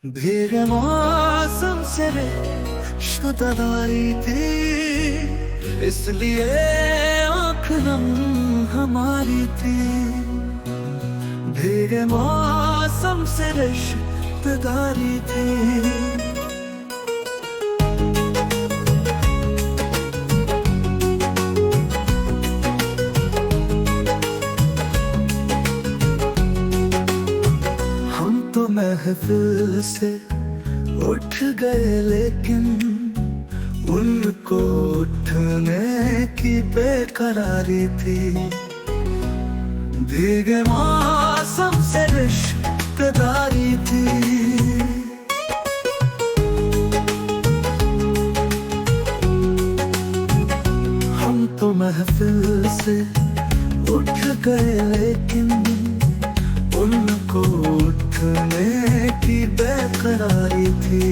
भीगे मौसम से शुदाई थी, इसलिए आँख नम हमारी थी। भीगे मौसम से रिश्तेदारी थी। तो महफिल से उठ गए लेकिन उनको उठने की बेकरारी थी। भीगे मौसम से रिश्तेदारी थी। हम तो महफिल से उठ गए लेकिन उनको उठने की बेकरारी थी।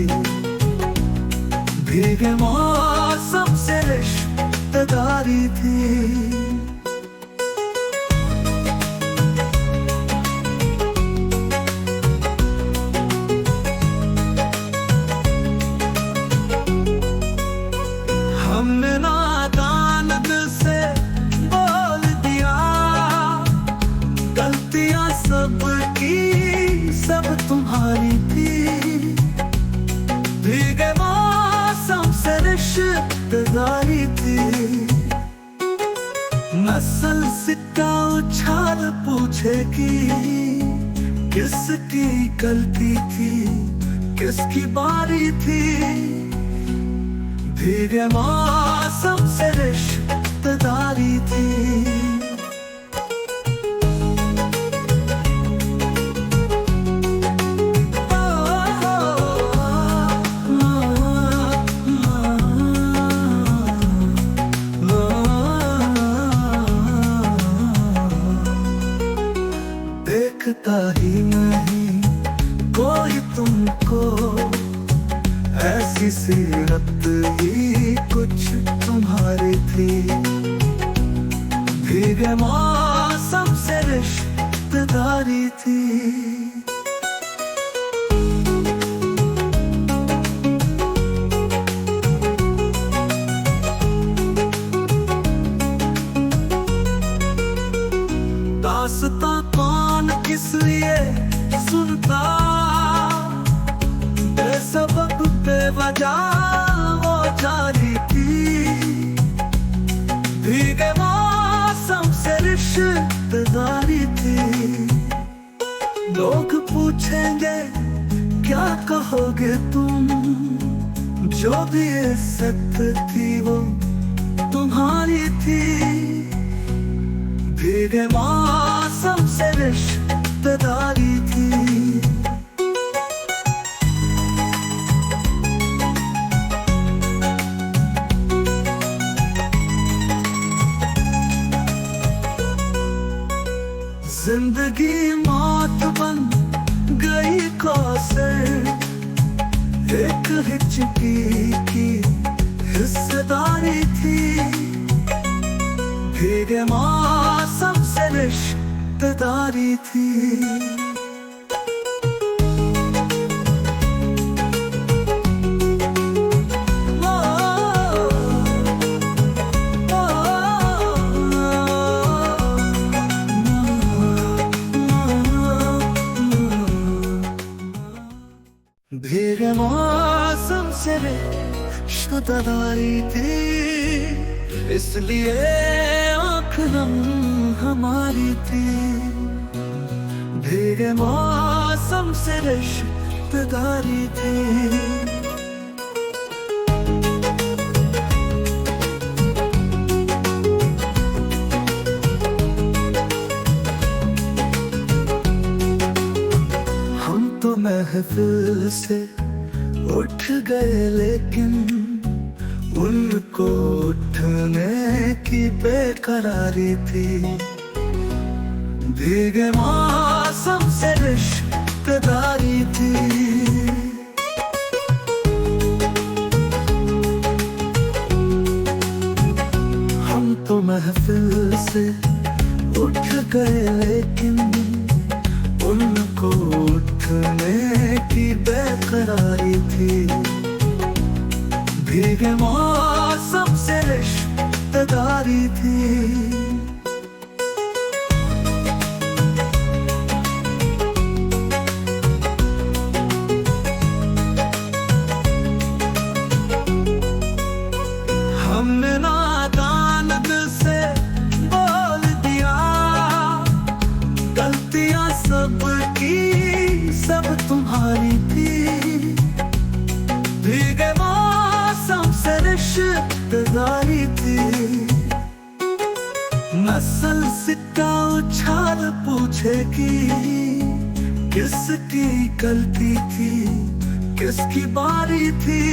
भीगे मौसम से रिश्तेदारी थी। हमने नादान दिल से बोल दिया, गलतियां सब सब तुम्हारी थी। भीगे मौसम से रिश्तेदारी थी। नस्ल सिक्का उछाल पूछेगी, किसकी गलती थी, किसकी बारी थी। भीगे मौसम से रिश्तेदारी थी। देखता ही नहीं कोई तुमको, ऐसी सीरत ही कुछ तुम्हारी थी। भीगे मौसम से रिश्तेदारी थी। दास्तां कौन किस लिए सुनता, बेसबब बेवजह वो जारी थी। भीगे मौसम से रिश्तेदारी थी। लोग पूछेंगे क्या कहोगे तुम, जो भी इज्जत थी वो तुम्हारी थी। भीगे मौसम से रिश्तेदारी थी। जिंदगी मौत बन गई कौसर, एक हिचकी की हिस्सेदारी थी। भीगे मौसम से रिश्तेदारी थी। भीगे मौसम से रिश्तेदारी थी, इसलिए आँख नम हमारी थी। भीगे मौसम से रिश्तेदारी थी। हम तो महफिल से उठ गए लेकिन उनको उठने की बेकरारी थी। भीगे मौसम से रिश्तेदारी थी। हम तो महफिल से उठ गए लेकिन उनको उठने की बेकरारी बेकरारी थी। भीगे मौसम से रिश्तेदारी थी। हमने नादान दिल से बोल दिया, गलतियां सब की सब तुम्हारी थी। भीगे मौसम से रिश्तेदारी थी। नस्ल सिक्का उछाल पूछेगी, किसकी गलती थी किसकी बारी थी।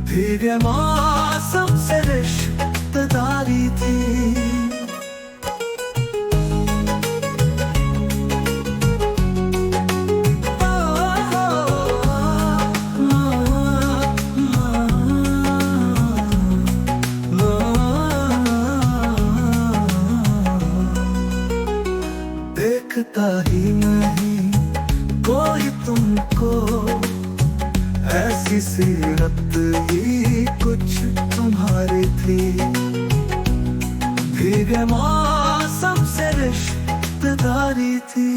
भीगे मौसम से रिश्तेदारी थी। देखता ही नहीं कोई तुमको, ऐसी सीरत ही कुछ तुम्हारी थी। भीगे मौसम से रिश्तेदारी थी।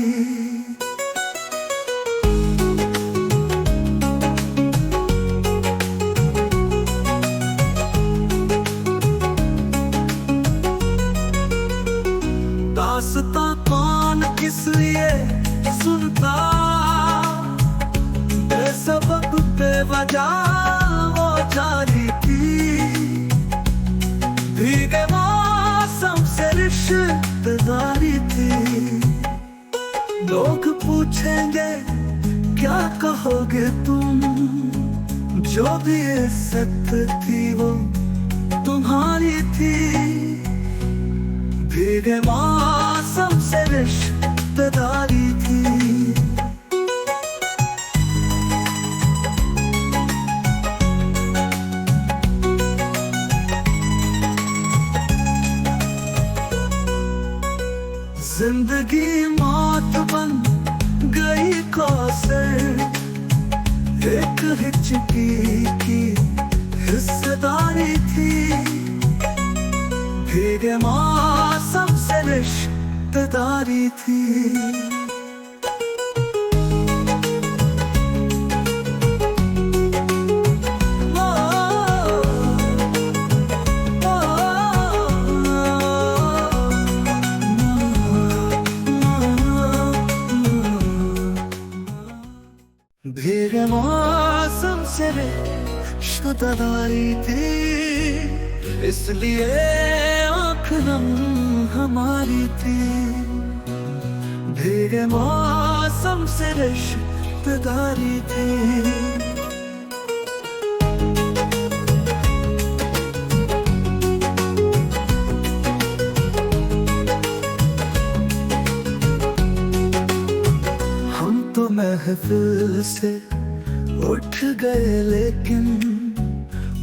दास्तां कौन किस लिए सुनता, बेसबब बेवजह वो जारी थी। भीगे मौसम से रिश्तेदारी थी। लोग पूछेंगे क्या कहोगे तुम, जो भी इज्जत थी वो तुम्हारी थी। भीगे मौसम से रिश्तेदारी थी। जिंदगी मौत बन गई कौसर, एक हिचकी की हिस्सेदारी थी। भीगे मौसम से रिश्तेदारी थी। भीगे मौसम से रिश्तेदारी थी। इसलिए आँख नम हमारी थी। भीगे मौसम से रिश्तेदारी थी। तो महफिल से उठ गए लेकिन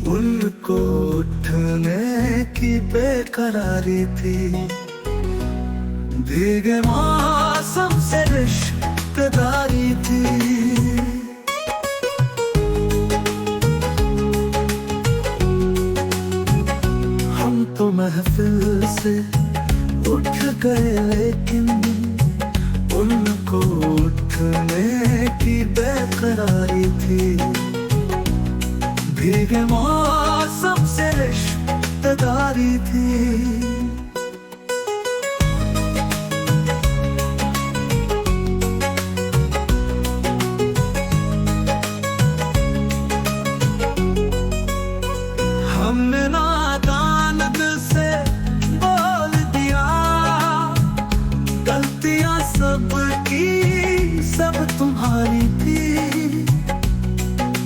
उनको उठने की बेकरारी थी। भीगे मौसम से रिश्तेदारी थी। हम तो महफिल से उठ गए लेकिन उनको उठने की बेकरारी थी। भीगे मौसम से रिश्तेदारी थी। हमने नादान दिल से बोल दिया, गलतियां सब की सब तुम्हारी थी।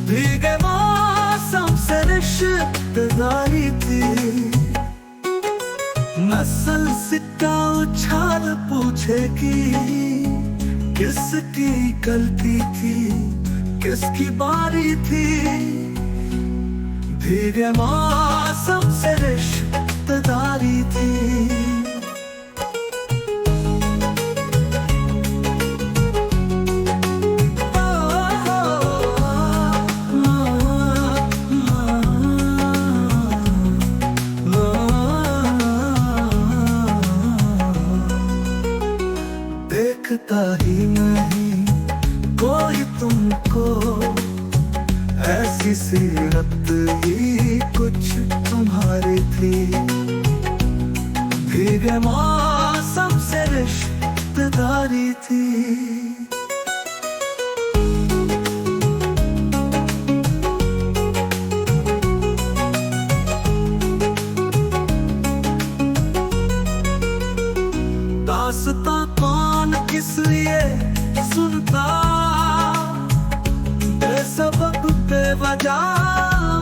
भीगे मौसम से रिश्तेदारी थी। नस्ल सिक्का उछाल पूछेगी, किसकी गलती थी किसकी बारी थी। भीगे मौसम से रिश्तेदारी थी। ही नहीं कोई तुमको, ऐसी सीरत ही कुछ तुम्हारी थी। भीगे मौसम से रिश्तेदारी थी। दास्तां कौन किस लिए सुनता, बेसबब बेवजह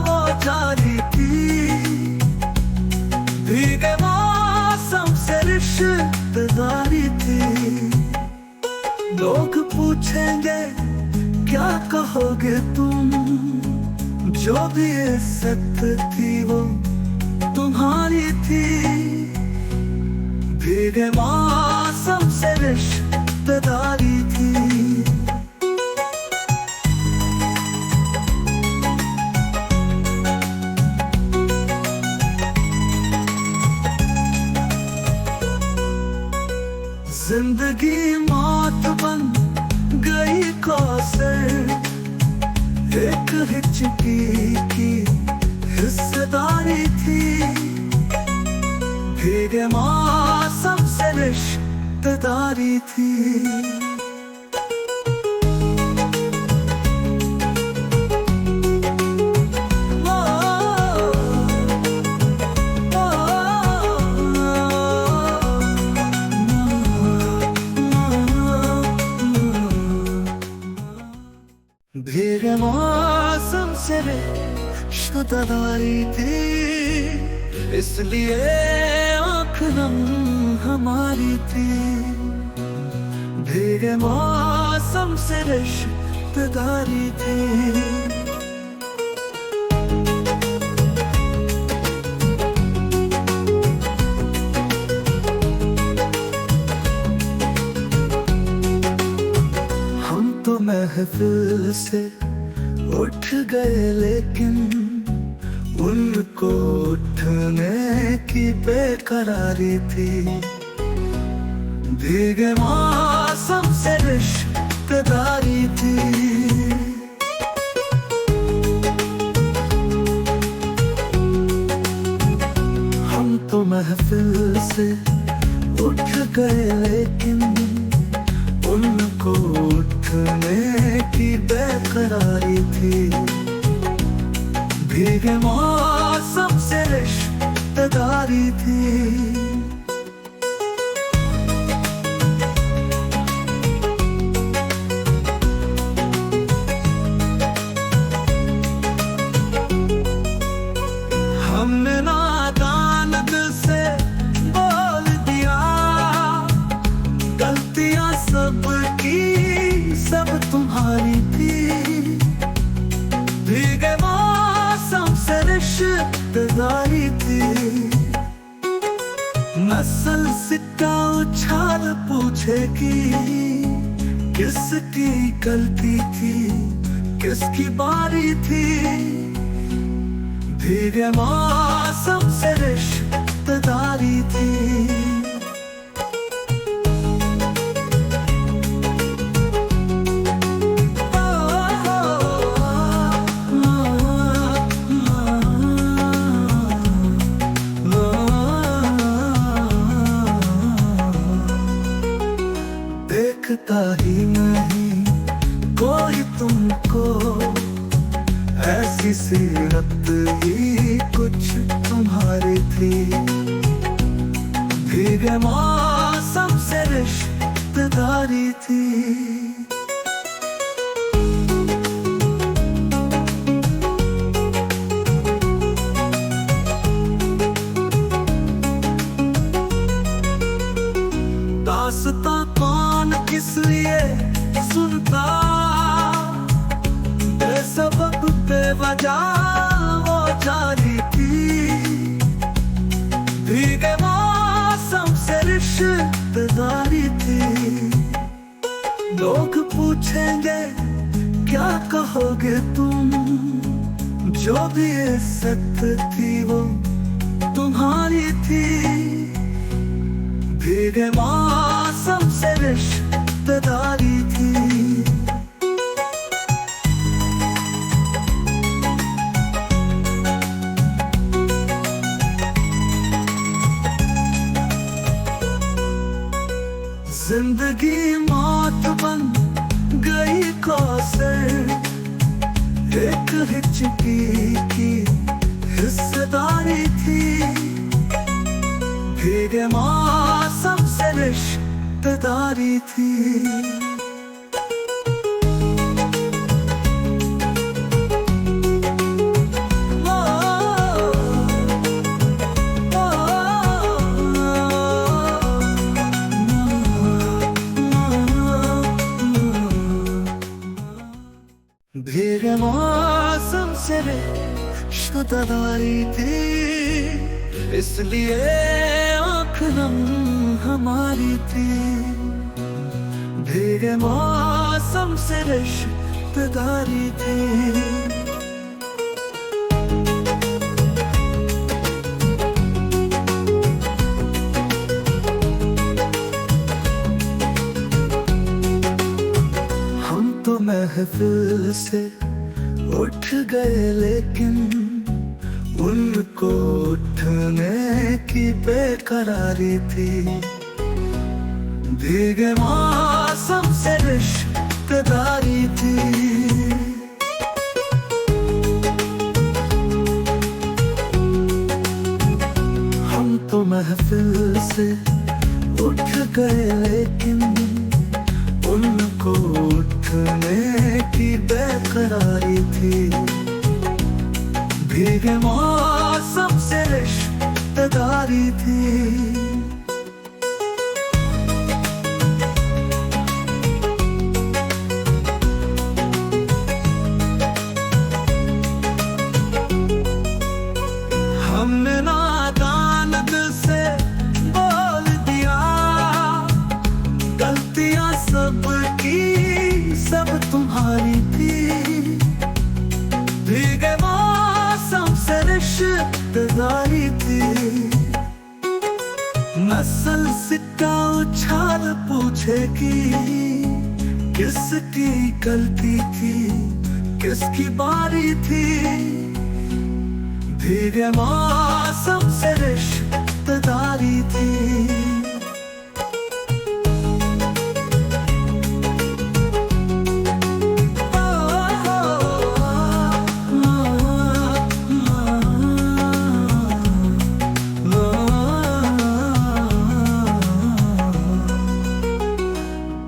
वो जारी थी। भीगे मौसम से रिश्तेदारी थी। लोग पूछेंगे क्या कहोगे तुम, जो भी इज्जत थी वो तुम्हारी थी। भीगे मौसम से रिश्तेदारी थी। जिंदगी मौत बन गई कौसर, एक हिचकी की हिस्सेदारी थी। भीगे मौसम से रिश्तेदारी थी। भीगे मौसम से रिश्तेदारी थी, इसलिए आँख नम हमारी थी। भीगे मौसम से रिश्तेदारी थी। तो महफिल से उठ गए लेकिन उनको उठने की बेकरारी थी। भीगे मौसम से रिश्तेदारी थी। हम तो महफिल से उठ गए लेकिन उनको उठने की बेकरारी थी। भीगे मौसम से रिश्तेदारी थी। हमने नादान दिल से बोल दिया, गलतियां सब की सब तुम्हारी थी। भीगे मौसम से रिश्तेदारी थी। नस्ल सिक्का उछाल पूछेगी किसकी गलती थी, किसकी बारी थी। भीगे मौसम से रिश्तेदारी थी। देखता ही नहीं कोई तुमको, ऐसी सीरत ही कुछ तुम्हारी थी। भीगे मौसम से रिश्तेदारी थी। दास्तां कौन किस लिए सुनता, बेसबब बेवजह वो जारी थी। भीगे मौसम से रिश्तेदारी थी। लोग पूछेंगे क्या कहोगे तुम, जो भी इज्जत थी वो तुम्हारी थी। भीगे मौसम से रिश्तेदारी रिश्तेदारी थी। जिंदगी मौत बन गई कौसर, एक हिचकी की हिस्सेदारी थी। भीगे मौसम से रिश्तेदारी थी। भीगे मौसम से रिश्तेदारी थी, इसलिए आँख नम हमारी थी। भीगे मौसम से रिश्तेदारी थी। तो महफिल से उठ गए, लेकिन उनको उठने की बेकरारी थी। भीगे मौसम से रिश्तेदारी थी। हम तो महफिल से उठ गए, लेकिन उनको उठने की बेकरारी थी। भीगे मौसम से रिश्तेदारी थी। हमने नादान दिल से बोल दिया, गलतियां सब सब तुम्हारी थी। भीगे मौसम से रिश्तेदारी थी। नस्ल सिक्का उछाल पूछेगी, किसकी गलती थी, किसकी बारी थी। भीगे मौसम से रिश्तेदारी थी।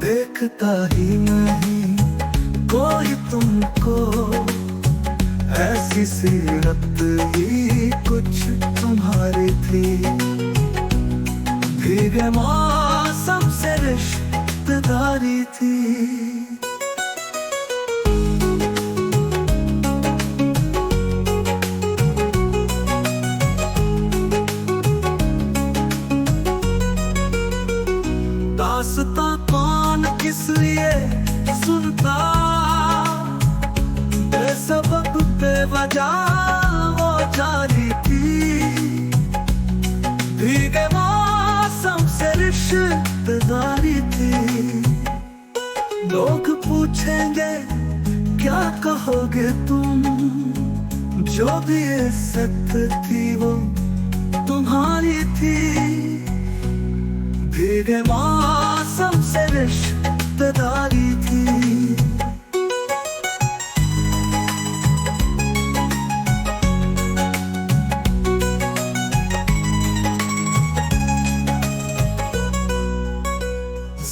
देखता ही नहीं कोई तुमको, ऐसी सीरत ही कुछ तुम्हारी थी। भीगे मौसम से रिश्तेदारी थी। दास्तां कौन किस लिए सुनता, बेसबब बेवजह वो जारी थी। भीगे मौसम से रिश्तेदारी थी। लोग पूछेंगे क्या कहोगे तुम, जो भी इज्जत थी वो तुम्हारी थी। भीगे मौसम से रिश्तेदारी थी।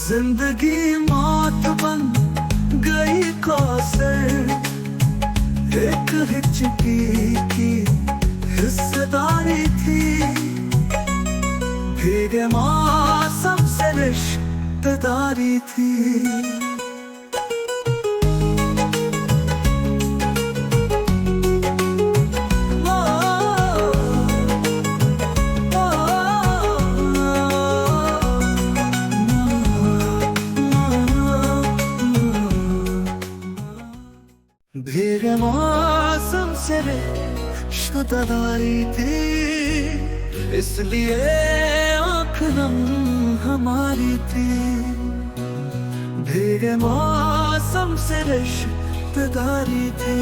जिंदगी मौत बन गई कौसर, एक हिचकी की हिस्सेदारी थी। भीगे मौसम से रिश्तेदारी थी। भीगे मौसम से रिश्तेदारी थी, इसलिए आँख नम हमारी थी। भीगे मौसम से रिश्तेदारी थी।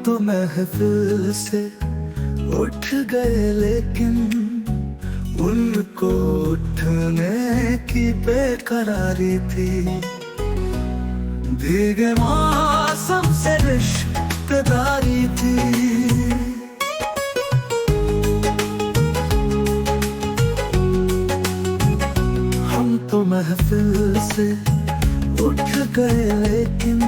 तो महफिल से उठ गए लेकिन उनको उठने की बेकरारी थी। भीगे मौसम से रिश्तेदारी थी। हम तो महफिल से उठ गए लेकिन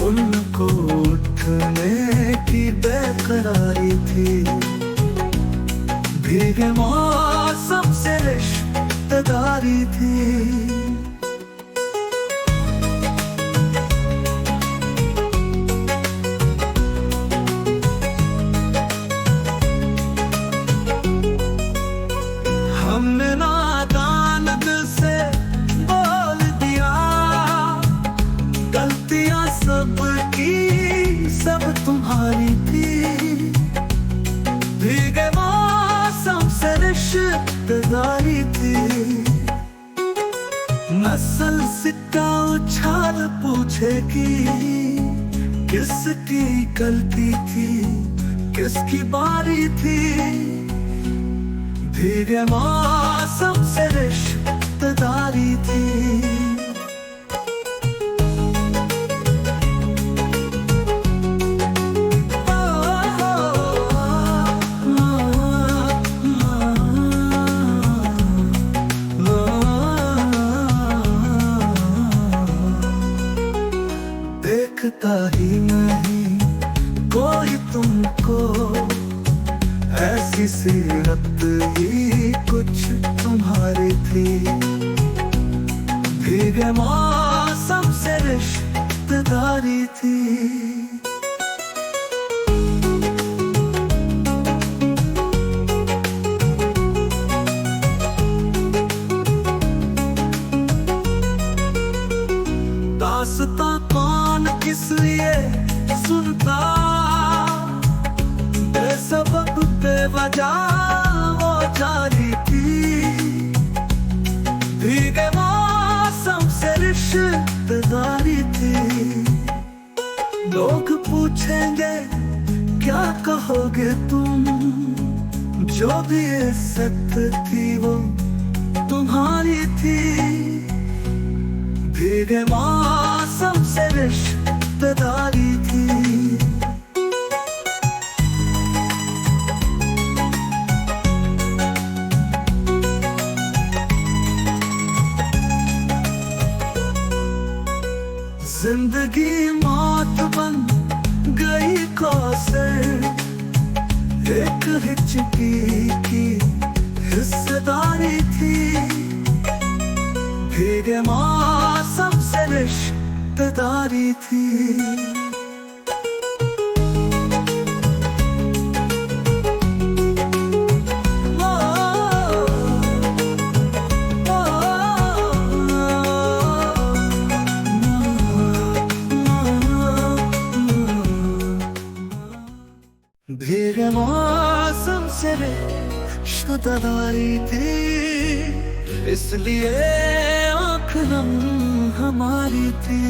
उनको उठने की बेकरारी थी। भीगे मौसम से रिश्तेदारी थी। हमने नादान दिल से बोल दिया, गलतियां सब की सब तुम्हारी थी। भीगे मौसम से रिश्तेदारी थी। नस्ल सिक्का उछाल पूछेगी किसकी गलती थी, किसकी बारी थी। भीगे मौसम से रिश्तेदारी थी। देखता ही नहीं कोई तुमको, ऐसी सीरत ही कुछ तुम्हारी थी। भीगे मौसम से रिश्तेदारी थी। दास्तां कौन किस लिए सुनता, बेसबब बेवजह वो जारी थी। भीगे मौसम से रिश्तेदारी थी। लोग पूछेंगे क्या कहोगे तुम, जो भी इज्जत थी वो तुम्हारी थी। भीगे मौसम से रिश्तेदारी थी। जिंदगी मौत बन गई कौसर, एक हिचकी की हिस्सेदारी थी। भीगे मौसम से रिश्तेदारी थी। भीगे मौसम से रिश्तेदारी थी। इसलिए आँख नम हमारी थी।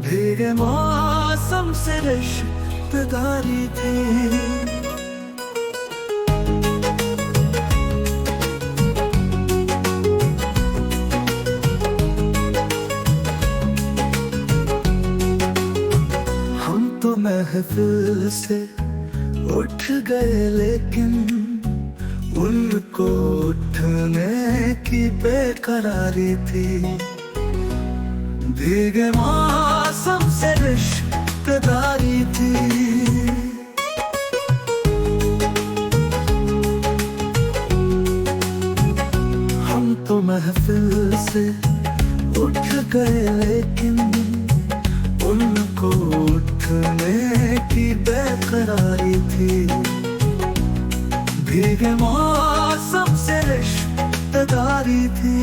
भीगे मौसम से रिश्तेदारी थी। हम तो महफिल से उठ गए लेकिन उनको उठने की बेकरारी थी। भीगे मौसम से रिश्तेदारी थी। हम तो महफिल से उठ गए लेकिन उनको उठने की बेकरारी थी। भीगे मौसम से रिश्तेदारी थी।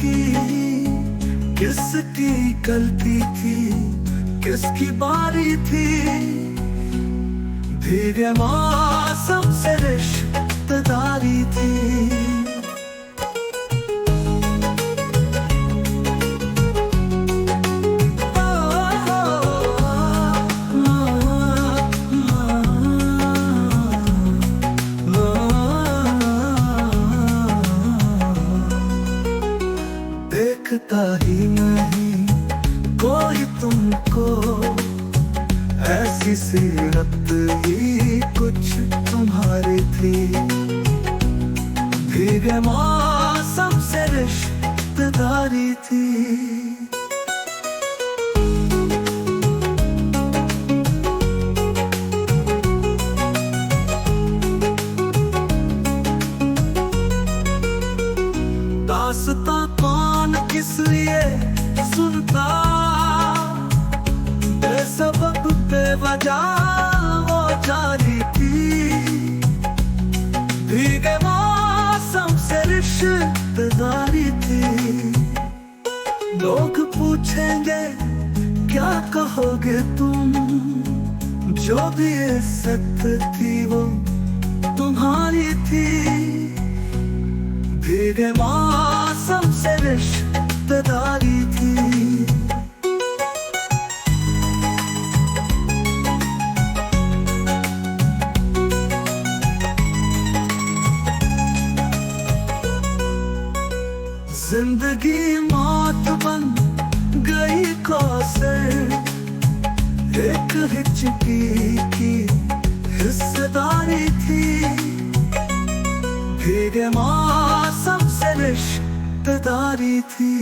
की, किसकी गलती थी, किसकी बारी थी। भीगे मौसम से रिश्तेदारी थी। देखता ही नहीं कोई तुमको, ऐसी सीरत ही कुछ तुम्हारी थी। भीगे मौसम से रिश्तेदारी थी। दास्तां कौन किस लिए सुनता, बेसबब बेवजह वो जारी थी। भीगे मौसम से रिश्तेदारी थी। लोग पूछेंगे क्या कहोगे तुम, जो भी इज्जत थी वो तुम्हारी थी। भीगे मौसम से रिश्तेदारी थी। जिंदगी मौत बन गई कौसर, एक हिचकी की हिस्सेदारी थी। भीगे मौसम से रिश्तेदारी थी।